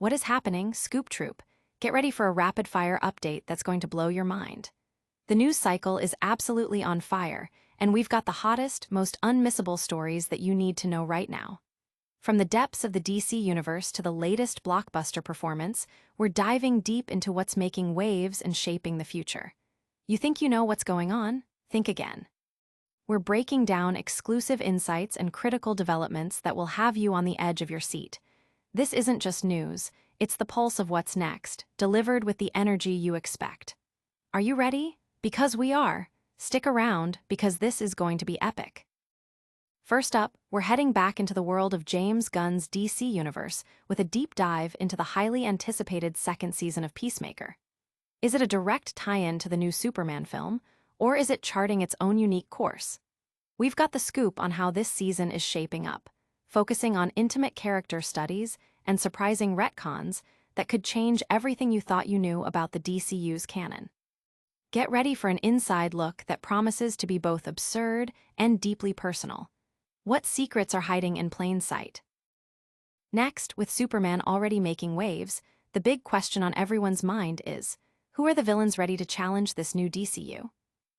What is happening, Scoop Troop? Get ready for a rapid-fire update that's going to blow your mind. The news cycle is absolutely on fire, and we've got the hottest, most unmissable stories that you need to know right now. From the depths of the DC universe to the latest blockbuster performance, we're diving deep into what's making waves and shaping the future. You think you know what's going on? Think again. We're breaking down exclusive insights and critical developments that will have you on the edge of your seat. This isn't just news, it's the pulse of what's next, delivered with the energy you expect. Are you ready? Because we are. Stick around, because this is going to be epic. First up, we're heading back into the world of James Gunn's DC universe with a deep dive into the highly anticipated second season of Peacemaker. Is it a direct tie-in to the new Superman film, or is it charting its own unique course? We've got the scoop on how this season is shaping up, focusing on intimate character studies and surprising retcons that could change everything you thought you knew about the DCU's canon. Get ready for an inside look that promises to be both absurd and deeply personal. What secrets are hiding in plain sight? Next, with Superman already making waves, the big question on everyone's mind is, who are the villains ready to challenge this new DCU?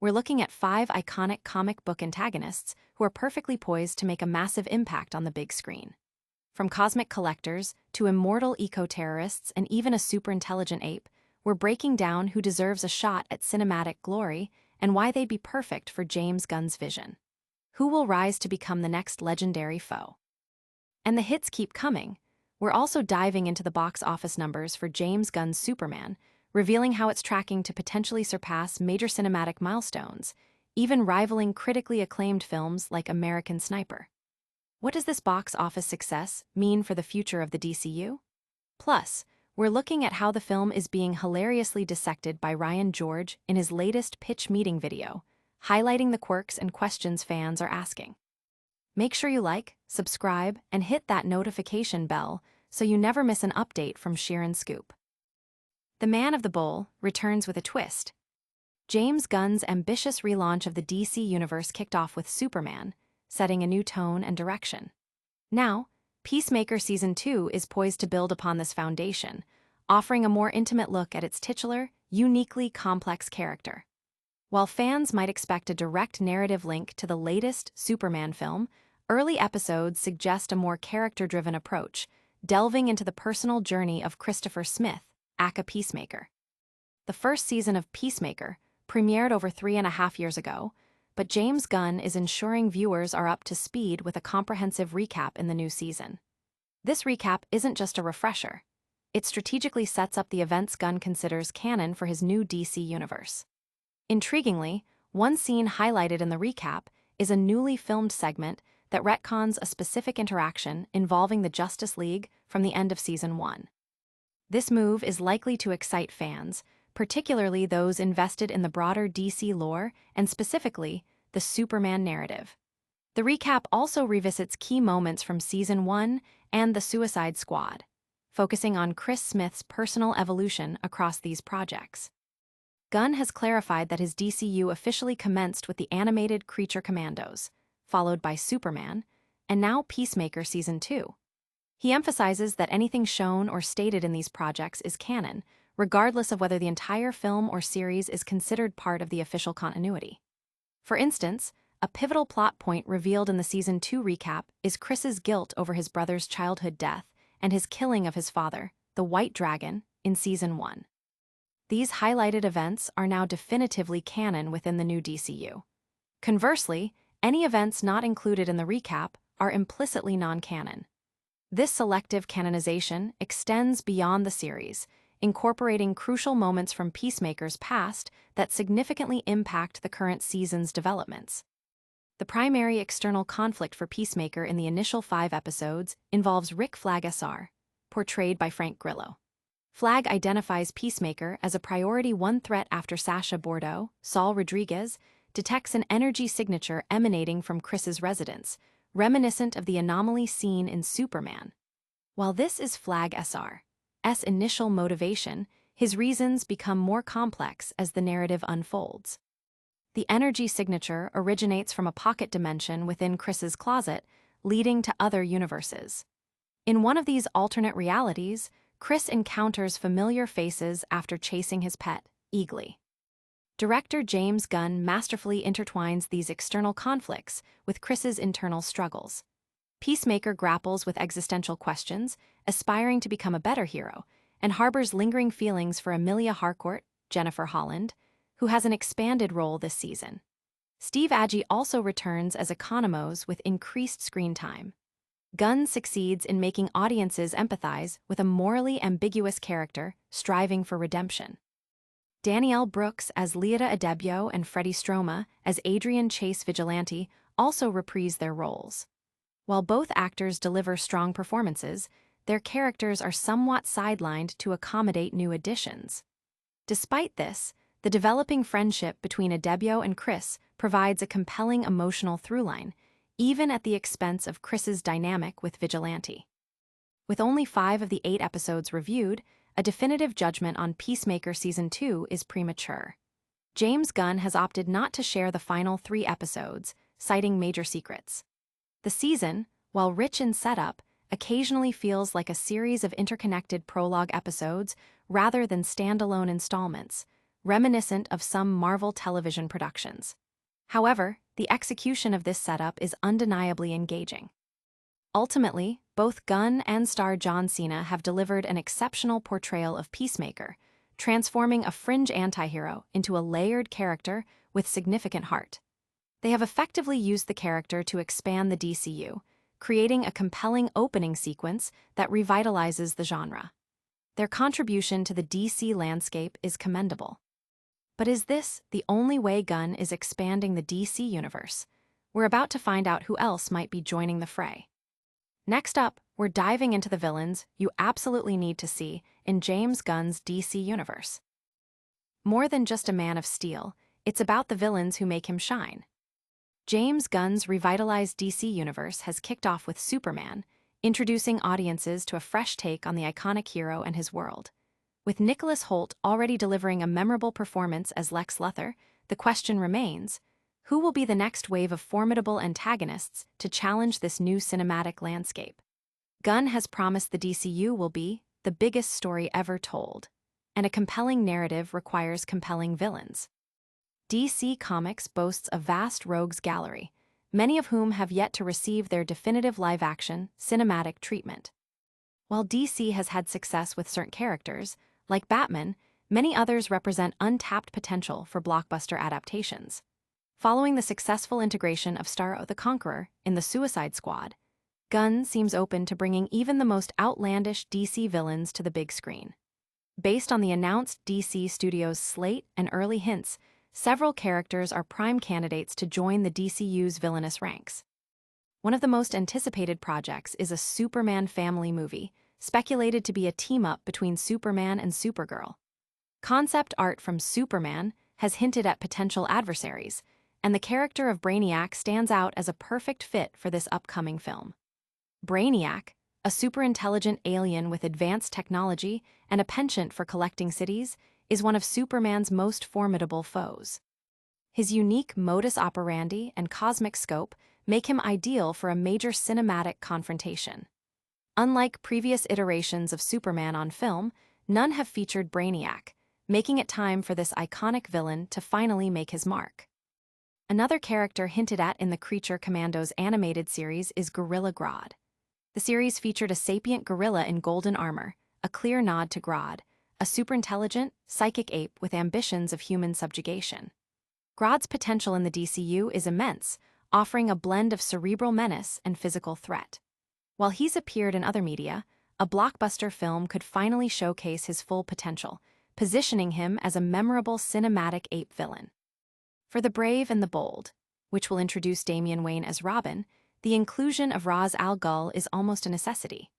We're looking at 5 iconic comic book antagonists who are perfectly poised to make a massive impact on the big screen. From cosmic collectors to immortal eco-terrorists and even a super-intelligent ape, we're breaking down who deserves a shot at cinematic glory and why they'd be perfect for James Gunn's vision. Who will rise to become the next legendary foe? And the hits keep coming. We're also diving into the box office numbers for James Gunn's Superman, revealing how it's tracking to potentially surpass major cinematic milestones, even rivaling critically acclaimed films like American Sniper. What does this box office success mean for the future of the DCU? Plus, we're looking at how the film is being hilariously dissected by Ryan George in his latest pitch meeting video, highlighting the quirks and questions fans are asking. Make sure you like, subscribe, and hit that notification bell so you never miss an update from Sheeran Scoop. The Man of the Bowl returns with a twist. James Gunn's ambitious relaunch of the DC universe kicked off with Superman, setting a new tone and direction. Now, Peacemaker Season 2 is poised to build upon this foundation, offering a more intimate look at its titular, uniquely complex character. While fans might expect a direct narrative link to the latest Superman film, early episodes suggest a more character-driven approach, delving into the personal journey of Christopher Smith, aka Peacemaker. The first season of Peacemaker premiered over 3.5 years ago, but James Gunn is ensuring viewers are up to speed with a comprehensive recap in the new season. This recap isn't just a refresher. It strategically sets up the events Gunn considers canon for his new DC universe. Intriguingly, one scene highlighted in the recap is a newly filmed segment that retcons a specific interaction involving the Justice League from the end of Season 1. This move is likely to excite fans, particularly those invested in the broader DC lore and specifically the Superman narrative. The recap also revisits key moments from Season 1 and the Suicide Squad, focusing on Chris Smith's personal evolution across these projects. Gunn has clarified that his DCU officially commenced with the animated Creature Commandos, followed by Superman, and now Peacemaker Season 2. He emphasizes that anything shown or stated in these projects is canon, regardless of whether the entire film or series is considered part of the official continuity. For instance, a pivotal plot point revealed in the Season 2 recap is Chris's guilt over his brother's childhood death and his killing of his father, the White Dragon, in Season 1. These highlighted events are now definitively canon within the new DCU. Conversely, any events not included in the recap are implicitly non-canon. This selective canonization extends beyond the series, incorporating crucial moments from Peacemaker's past that significantly impact the current season's developments. The primary external conflict for Peacemaker in the initial 5 episodes involves Rick Flag SR, portrayed by Frank Grillo. Flag identifies Peacemaker as a priority 1 threat after Sasha Bordeaux, Saul Rodriguez, detects an energy signature emanating from Chris's residence, reminiscent of the anomaly seen in Superman. While this is Flag SR's initial motivation, his reasons become more complex as the narrative unfolds. The energy signature originates from a pocket dimension within Chris's closet, leading to other universes. In one of these alternate realities, Chris encounters familiar faces after chasing his pet, Eagly. Director James Gunn masterfully intertwines these external conflicts with Chris's internal struggles. Peacemaker grapples with existential questions, aspiring to become a better hero, and harbors lingering feelings for Amelia Harcourt, Jennifer Holland, who has an expanded role this season. Steve Agee also returns as Economos with increased screen time. Gunn succeeds in making audiences empathize with a morally ambiguous character striving for redemption. Danielle Brooks as Leota Adebio and Freddie Stroma as Adrian Chase Vigilante also reprise their roles. While both actors deliver strong performances, their characters are somewhat sidelined to accommodate new additions. Despite this, the developing friendship between Adebio and Chris provides a compelling emotional throughline, even at the expense of Chris's dynamic with Vigilante. With only 5 of the 8 episodes reviewed, a definitive judgment on Peacemaker Season 2 is premature. James Gunn has opted not to share the final 3 episodes, citing major secrets. The season, while rich in setup, occasionally feels like a series of interconnected prologue episodes rather than standalone installments, reminiscent of some Marvel television productions. However, the execution of this setup is undeniably engaging. Ultimately, both Gunn and star John Cena have delivered an exceptional portrayal of Peacemaker, transforming a fringe antihero into a layered character with significant heart. They have effectively used the character to expand the DCU, creating a compelling opening sequence that revitalizes the genre. Their contribution to the DC landscape is commendable. But is this the only way Gunn is expanding the DC universe? We're about to find out who else might be joining the fray. Next up, we're diving into the villains you absolutely need to see in James Gunn's DC universe. More than just a Man of Steel, it's about the villains who make him shine. James Gunn's revitalized DC universe has kicked off with Superman, introducing audiences to a fresh take on the iconic hero and his world. With Nicholas Hoult already delivering a memorable performance as Lex Luthor, the question remains, who will be the next wave of formidable antagonists to challenge this new cinematic landscape? Gunn has promised the DCU will be the biggest story ever told, and a compelling narrative requires compelling villains. DC Comics boasts a vast rogues gallery, many of whom have yet to receive their definitive live-action, cinematic treatment. While DC has had success with certain characters, like Batman, many others represent untapped potential for blockbuster adaptations. Following the successful integration of Starro the Conqueror in the Suicide Squad, Gunn seems open to bringing even the most outlandish DC villains to the big screen. Based on the announced DC Studios slate and early hints, several characters are prime candidates to join the DCU's villainous ranks. One of the most anticipated projects is a Superman family movie, speculated to be a team-up between Superman and Supergirl. Concept art from Superman has hinted at potential adversaries, and the character of Brainiac stands out as a perfect fit for this upcoming film. Brainiac, a super-intelligent alien with advanced technology and a penchant for collecting cities, is one of Superman's most formidable foes. His unique modus operandi and cosmic scope make him ideal for a major cinematic confrontation. Unlike previous iterations of Superman on film, none have featured Brainiac, making it time for this iconic villain to finally make his mark. Another character hinted at in the Creature Commandos animated series is Gorilla Grodd. The series featured a sapient gorilla in golden armor, a clear nod to Grodd, a superintelligent, psychic ape with ambitions of human subjugation. Grodd's potential in the DCU is immense, offering a blend of cerebral menace and physical threat. While he's appeared in other media, a blockbuster film could finally showcase his full potential, positioning him as a memorable cinematic ape villain. For the brave and the bold, which will introduce Damian Wayne as Robin, the inclusion of Ra's al Ghul is almost a necessity.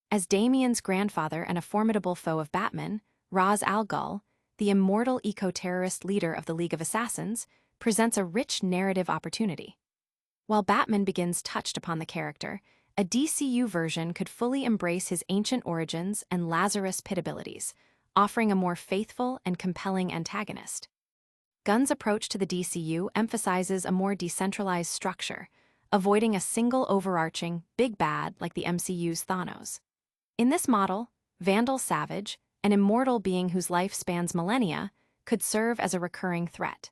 As Damian's grandfather and a formidable foe of Batman, Ra's al Ghul, the immortal eco-terrorist leader of the League of Assassins, presents a rich narrative opportunity. While Batman begins touched upon the character, a DCU version could fully embrace his ancient origins and Lazarus Pit abilities, offering a more faithful and compelling antagonist. Gunn's approach to the DCU emphasizes a more decentralized structure, avoiding a single overarching big bad like the MCU's Thanos. In this model, Vandal Savage, an immortal being whose life spans millennia, could serve as a recurring threat.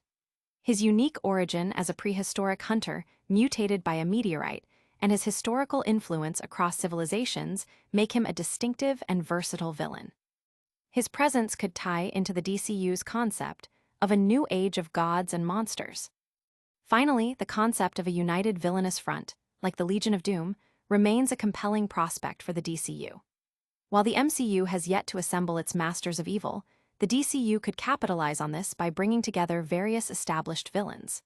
His unique origin as a prehistoric hunter mutated by a meteorite and his historical influence across civilizations make him a distinctive and versatile villain. His presence could tie into the DCU's concept of a new age of gods and monsters. Finally, the concept of a united villainous front, like the Legion of Doom, remains a compelling prospect for the DCU. While the MCU has yet to assemble its masters of evil, the DCU could capitalize on this by bringing together various established villains.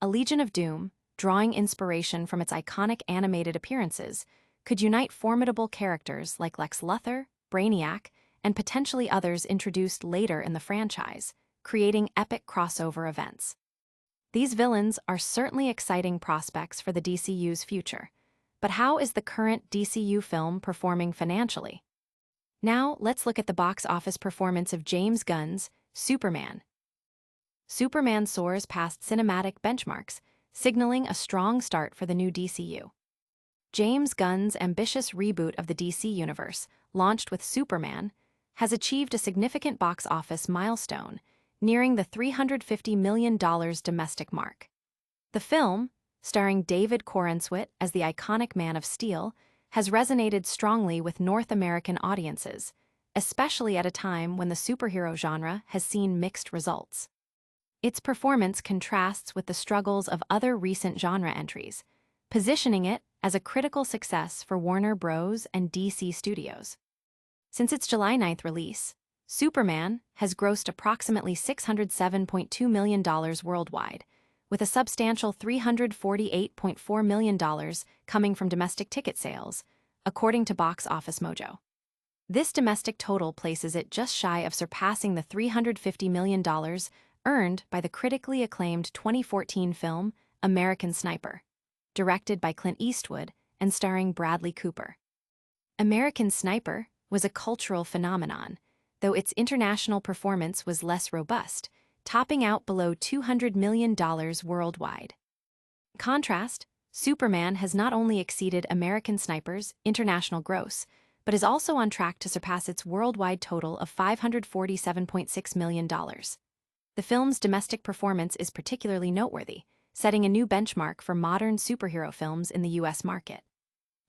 A Legion of Doom, drawing inspiration from its iconic animated appearances, could unite formidable characters like Lex Luthor, Brainiac, and potentially others introduced later in the franchise, creating epic crossover events. These villains are certainly exciting prospects for the DCU's future, but how is the current DCU film performing financially? Now, let's look at the box office performance of James Gunn's Superman. Superman soars past cinematic benchmarks, signaling a strong start for the new DCU. James Gunn's ambitious reboot of the DC universe, launched with Superman, has achieved a significant box office milestone, nearing the $350 million domestic mark. The film, starring David Corenswet as the iconic Man of Steel, has resonated strongly with North American audiences, especially at a time when the superhero genre has seen mixed results. Its performance contrasts with the struggles of other recent genre entries, positioning it as a critical success for Warner Bros. And DC Studios. Since its July 9th release, Superman has grossed approximately $607.2 million worldwide, with a substantial $348.4 million coming from domestic ticket sales, according to Box Office Mojo. This domestic total places it just shy of surpassing the $350 million earned by the critically acclaimed 2014 film American Sniper, directed by Clint Eastwood and starring Bradley Cooper. American Sniper was a cultural phenomenon, though its international performance was less robust, topping out below $200 million worldwide. In contrast, Superman has not only exceeded American Sniper's international gross, but is also on track to surpass its worldwide total of $547.6 million. The film's domestic performance is particularly noteworthy, setting a new benchmark for modern superhero films in the U.S. market.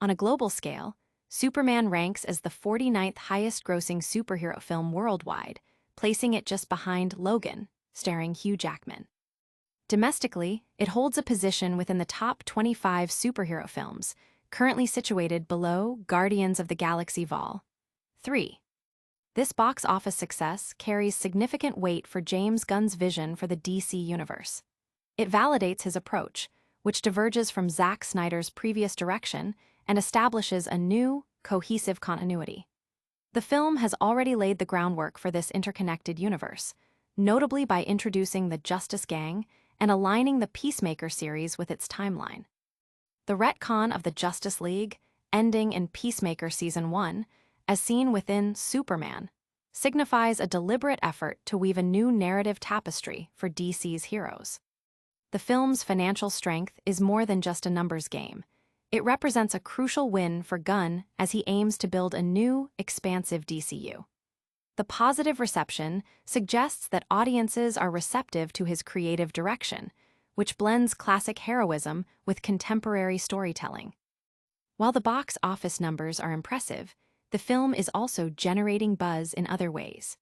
On a global scale, Superman ranks as the 49th highest-grossing superhero film worldwide, placing it just behind Logan, starring Hugh Jackman. Domestically, it holds a position within the top 25 superhero films, currently situated below Guardians of the Galaxy Vol. 3. This box office success carries significant weight for James Gunn's vision for the DC universe. It validates his approach, which diverges from Zack Snyder's previous direction and establishes a new, cohesive continuity. The film has already laid the groundwork for this interconnected universe, notably by introducing the Justice Gang and aligning the Peacemaker series with its timeline. The retcon of the Justice League, ending in Peacemaker Season 1, as seen within Superman, signifies a deliberate effort to weave a new narrative tapestry for DC's heroes. The film's financial strength is more than just a numbers game. It represents a crucial win for Gunn as he aims to build a new, expansive DCU. The positive reception suggests that audiences are receptive to his creative direction, which blends classic heroism with contemporary storytelling. While the box office numbers are impressive, the film is also generating buzz in other ways.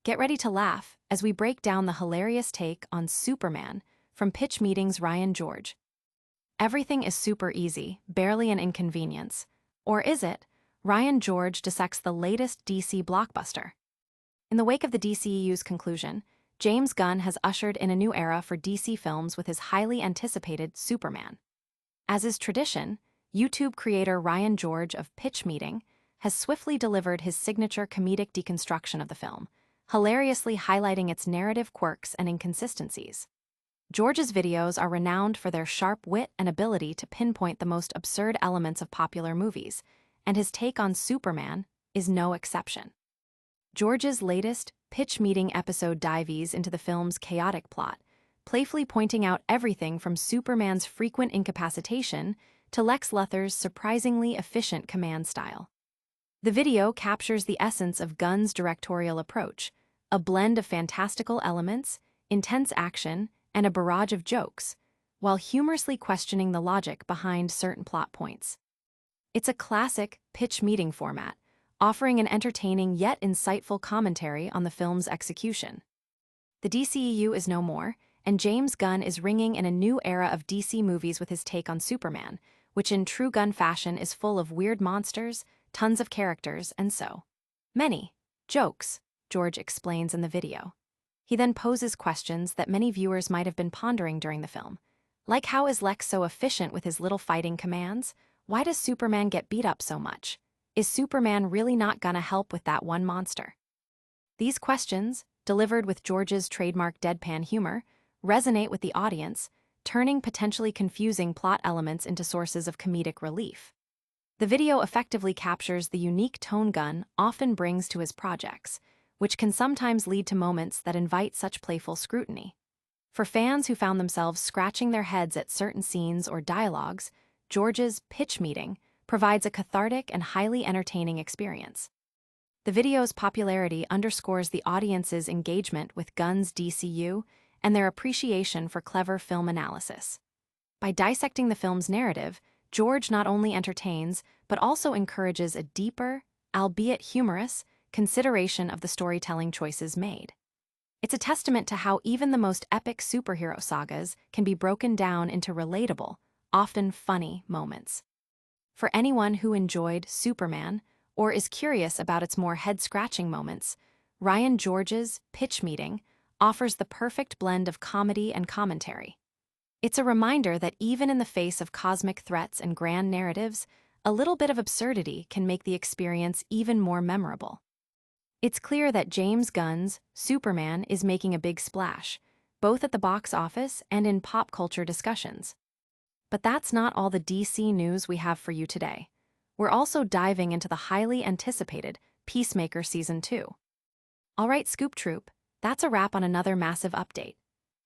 Get ready to laugh as we break down the hilarious take on Superman from Pitch Meeting's Ryan George. Everything is super easy, barely an inconvenience. Or is it? Ryan George dissects the latest DC blockbuster. In the wake of the DCEU's conclusion, James Gunn has ushered in a new era for DC films with his highly anticipated Superman. As is tradition, YouTube creator Ryan George of Pitch Meeting has swiftly delivered his signature comedic deconstruction of the film, hilariously highlighting its narrative quirks and inconsistencies. George's videos are renowned for their sharp wit and ability to pinpoint the most absurd elements of popular movies, and his take on Superman is no exception. George's latest Pitch Meeting episode dives into the film's chaotic plot, playfully pointing out everything from Superman's frequent incapacitation to Lex Luthor's surprisingly efficient command style. The video captures the essence of Gunn's directorial approach, a blend of fantastical elements, intense action, and a barrage of jokes, while humorously questioning the logic behind certain plot points. It's a classic pitch meeting format, offering an entertaining yet insightful commentary on the film's execution. The DCEU is no more, and James Gunn is ringing in a new era of DC movies with his take on Superman, which in true Gunn fashion is full of weird monsters, tons of characters, and so many jokes, George explains in the video. He then poses questions that many viewers might have been pondering during the film. Like, how is Lex so efficient with his little fighting commands? Why does Superman get beat up so much? Is Superman really not gonna help with that one monster? These questions, delivered with George's trademark deadpan humor, resonate with the audience, turning potentially confusing plot elements into sources of comedic relief. The video effectively captures the unique tone Gunn often brings to his projects, which can sometimes lead to moments that invite such playful scrutiny. For fans who found themselves scratching their heads at certain scenes or dialogues, George's pitch meeting provides a cathartic and highly entertaining experience. The video's popularity underscores the audience's engagement with Gunn's DCU and their appreciation for clever film analysis. By dissecting the film's narrative, George not only entertains, but also encourages a deeper, albeit humorous, consideration of the storytelling choices made. It's a testament to how even the most epic superhero sagas can be broken down into relatable, often funny moments. For anyone who enjoyed Superman or is curious about its more head-scratching moments, Ryan George's Pitch Meeting offers the perfect blend of comedy and commentary. It's a reminder that even in the face of cosmic threats and grand narratives, a little bit of absurdity can make the experience even more memorable. It's clear that James Gunn's Superman is making a big splash, both at the box office and in pop culture discussions. But that's not all the DC news we have for you today. We're also diving into the highly anticipated Peacemaker Season 2. All right, Scoop Troop, that's a wrap on another massive update.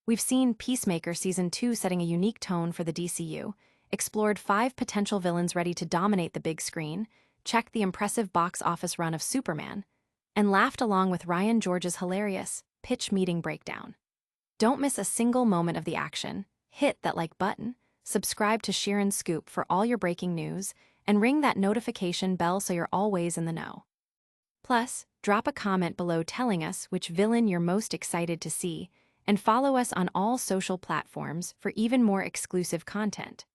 We've seen Peacemaker Season 2 setting a unique tone for the DCU, explored 5 potential villains ready to dominate the big screen, checked the impressive box office run of Superman, and laughed along with Ryan George's hilarious pitch meeting breakdown. Don't miss a single moment of the action, hit that like button, subscribe to Sheeran Scoop for all your breaking news, and ring that notification bell so you're always in the know. Plus, drop a comment below telling us which villain you're most excited to see, and follow us on all social platforms for even more exclusive content.